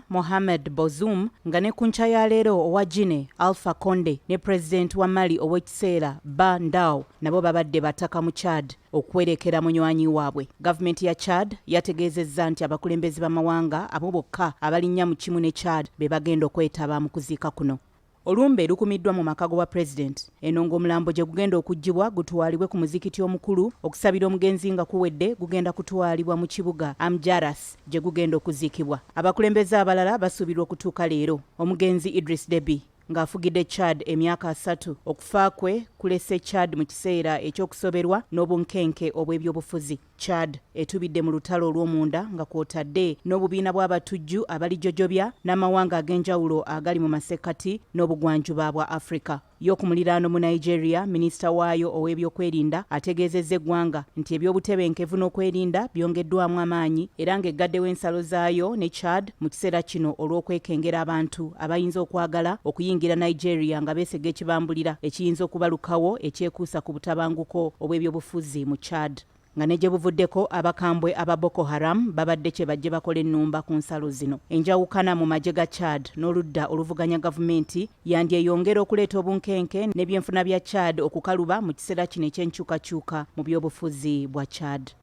Mohamed Bazoum nga ne ku nkya ya leero owa Guinea Alpha Condé ne Pulezidenti wa Mali ow'ekiseera Ba Ndao nabo babadde bataka mu Chad okwerekera munywanyi waabwe. Gavumenti ya Chad yategeezezza nti abakulembeze b'amawanga abo bokka abalinnya mu kimu ne Chad be bagenda okwetaba mu kuziika kuno. Olumbe lukumiddwa mu makago wa President. Eno ng'omulambo gye gugenda okuggyibwa gutwalibwe ku muzikiti omukulu okusabira omugenzi nga kuwedde gugenda kutwalibwa mu kibuga Amjaras gye gugenda okuziikibwa. Abakulembeze abalala basuubirwa okutuuka leero. Omugenzi Idris Debby ng'afugidde Chad emyaka 3 okufa kwe kulese Chad mu kiseera eky'okusoberwa n'obunkenke obw'ebyobufuzi. Chad etubidde mu lutalo olw'omunda nga kw'otadde n'obubiina bw'abatujju abalijjojobya n'amawanga ag'enjawulo agali mu masekkati n'obugwanjuba bwa Afrika. Yo ku muliraano mu Nigeria, minisita waayo ow'ebyokwerinda ategeezezza eggwanga nti eby'obutebenkevu n'okwerinda byongeddwamu amaanyi era ng'eggaddewo ensalo zaayo ne Chad mu kiseera kino olw'okwekengera abantu abayinza okwagala okuyingira Nigeria nga beesega ekibambulira ekiyinza okubalukawo ekyekuusa ku butabanguko obw'ebyobufuzi mu Chad. Nga ne gye buvuddeko abakambwe aba Boko Haram babadde kye bajje bakola ennumba ku nsalo zino. Enjawukana mu magye ga Chad n'oludda oluvuganya gavumenti yandyeyongera okuleeta obunkenke n'ebyenfuna bya Chad okukaluba mu kiseera kino eky'enkyukakyuka mu by'obufuzi bwa Chad.